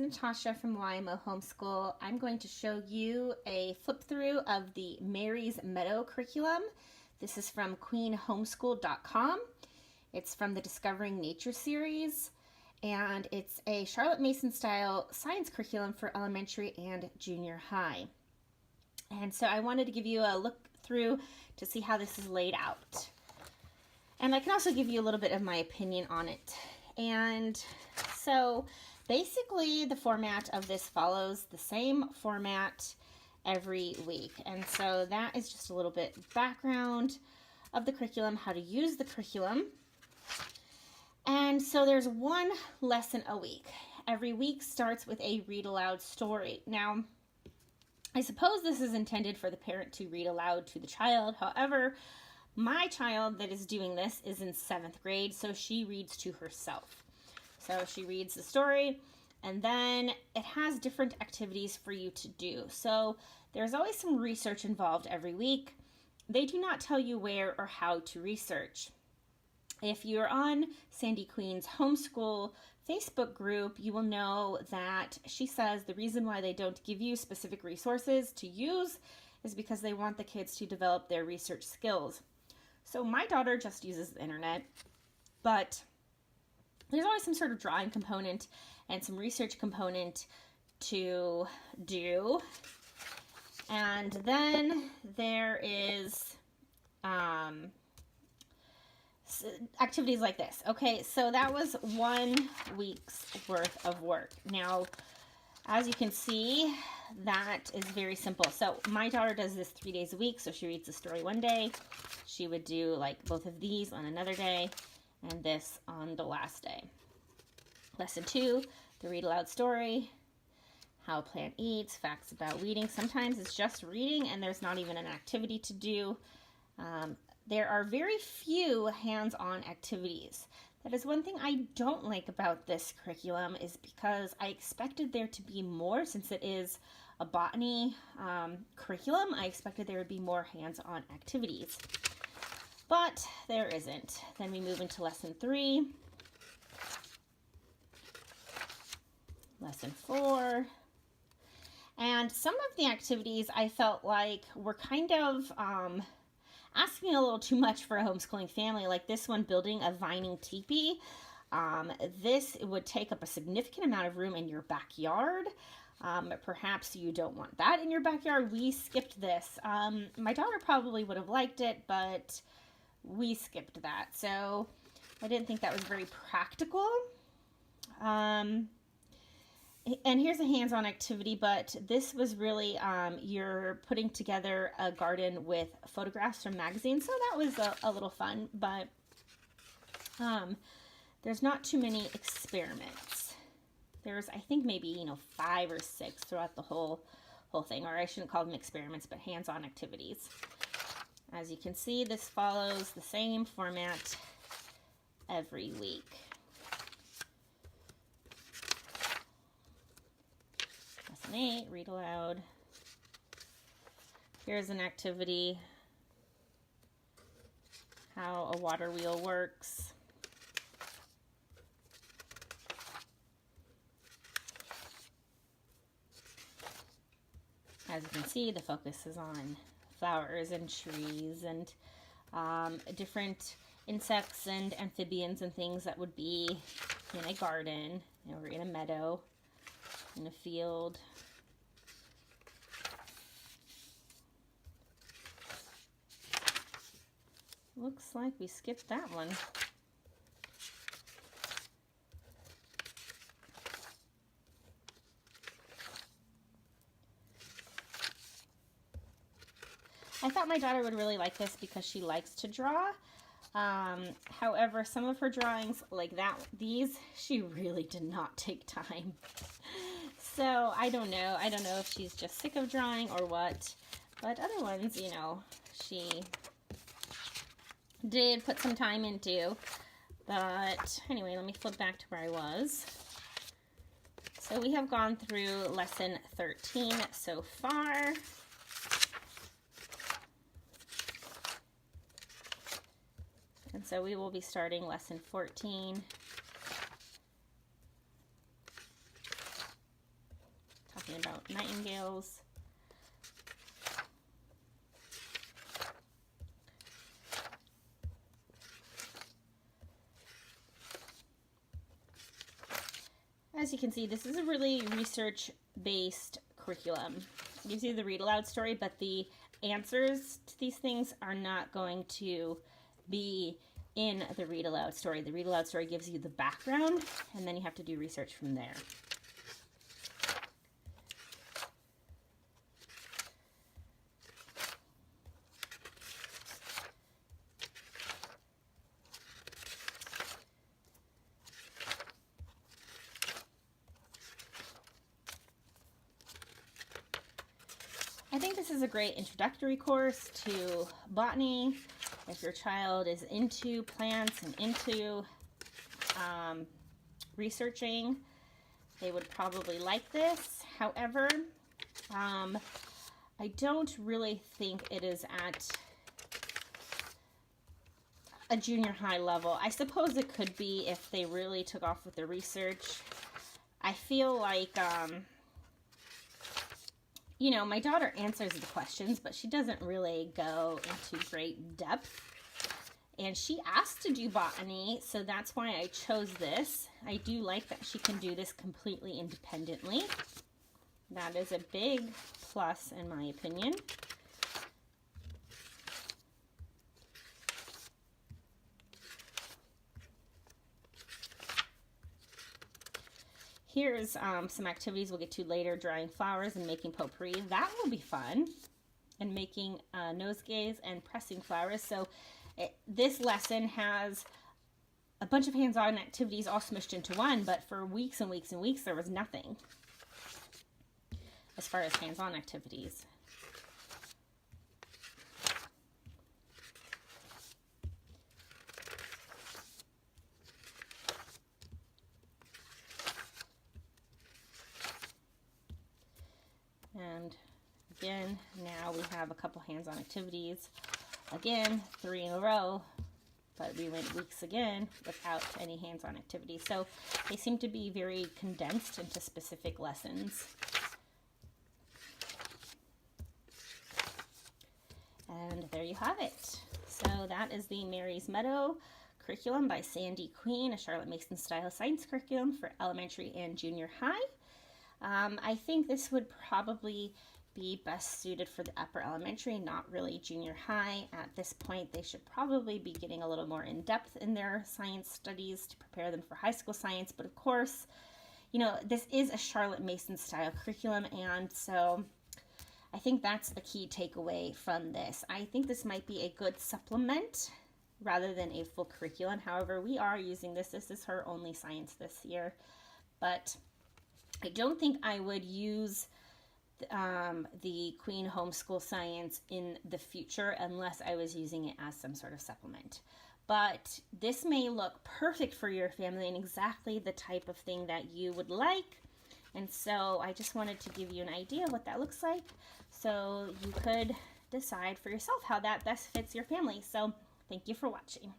Natasha from YMO Homeschool. I'm going to show you a flip through of the Mary's Meadow curriculum. This is from queenhomeschool.com. It's from the Discovering Nature series, and it's a Charlotte Mason style science curriculum for elementary and junior high. And so I wanted to give you a look through to see how this is laid out. And I can also give you a little bit of my opinion on it. And so basically the format of this follows the same format every week. And so that is just a little bit background of the curriculum, how to use the curriculum. And so there's one lesson a week. Every week starts with a read aloud story. Now, I suppose this is intended for the parent to read aloud to the child. However, my child that is doing this is in 7th grade, so she reads to herself. So she reads the story, and then it has different activities for you to do. So there's always some research involved every week. They do not tell you where or how to research. If you're on Sandy Queen's Homeschool Facebook group, you will know that she says the reason why they don't give you specific resources to use is because they want the kids to develop their research skills. So my daughter just uses the internet, but there's always some sort of drawing component and some research component to do. And then there is activities like this. Okay, so that was 1 week's worth of work. Now, as you can see, that is very simple. So my daughter does this 3 days a week. So she reads the story one day. She would do like both of these on another day and this on the last day. Lesson 2, the read aloud story, how a plant eats, facts about weeding. Sometimes it's just reading and there's not even an activity to do. There are very few hands-on activities. That is one thing I don't like about this curriculum, is because I expected there to be more. Since it is a botany curriculum, I expected there would be more hands-on activities. But there isn't. Then we move into lesson 3. Lesson 4. And some of the activities I felt like were kind of asking a little too much for a homeschooling family, like this one, building a vining teepee. This would take up a significant amount of room in your backyard. Perhaps you don't want that in your backyard. We skipped this. My daughter probably would have liked it, but we skipped that. So I didn't think that was very practical. And here's a hands-on activity, but this was really, you're putting together a garden with photographs from magazines, so that was a little fun, but there's not too many experiments. There's, I think, maybe, 5 or 6 throughout the whole thing, or I shouldn't call them experiments, but hands-on activities. As you can see, this follows the same format every week. Lesson 8, read aloud. Here's an activity, how a water wheel works. As you can see, the focus is on flowers and trees and different insects and amphibians and things that would be in a garden, or in a meadow, in a field. Looks like we skipped that one. I thought my daughter would really like this because she likes to draw. However, some of her drawings, like these, she really did not take time. So I don't know. I don't know if she's just sick of drawing or what. But other ones, she did put some time into. But anyway, let me flip back to where I was. So we have gone through lesson 13 so far. And so we will be starting lesson 14 talking about nightingales. As you can see, this is a really research-based curriculum. It gives you the read aloud story, but the answers to these things are not going to be in the read aloud story. The read aloud story gives you the background, and then you have to do research from there. I think this is a great introductory course to botany. If your child is into plants and into researching, they would probably like this. However, I don't really think it is at a junior high level. I suppose it could be if they really took off with the research. I feel like, you know, my daughter answers the questions, but she doesn't really go into great depth. And she asked to do botany, so that's why I chose this. I do like that she can do this completely independently. That is a big plus in my opinion. Here's some activities we'll get to later, drying flowers and making potpourri. That will be fun. And making nosegays and pressing flowers. So this lesson has a bunch of hands-on activities all smushed into one, but for weeks and weeks and weeks there was nothing as far as hands-on activities. And again, now we have a couple hands-on activities. Again, 3 in a row, but we went weeks again without any hands-on activities. So they seem to be very condensed into specific lessons. And there you have it. So that is the Mary's Meadow curriculum by Sandy Queen, a Charlotte Mason style science curriculum for elementary and junior high. I think this would probably be best suited for the upper elementary, not really junior high. At this point, they should probably be getting a little more in depth in their science studies to prepare them for high school science. But of course, you know, this is a Charlotte Mason style curriculum, and so I think that's the key takeaway from this. I think this might be a good supplement rather than a full curriculum. However, we are using this. This is her only science this year, but I don't think I would use the Queen Homeschool Science in the future unless I was using it as some sort of supplement. But this may look perfect for your family and exactly the type of thing that you would like. And so I just wanted to give you an idea of what that looks like so you could decide for yourself how that best fits your family. So thank you for watching.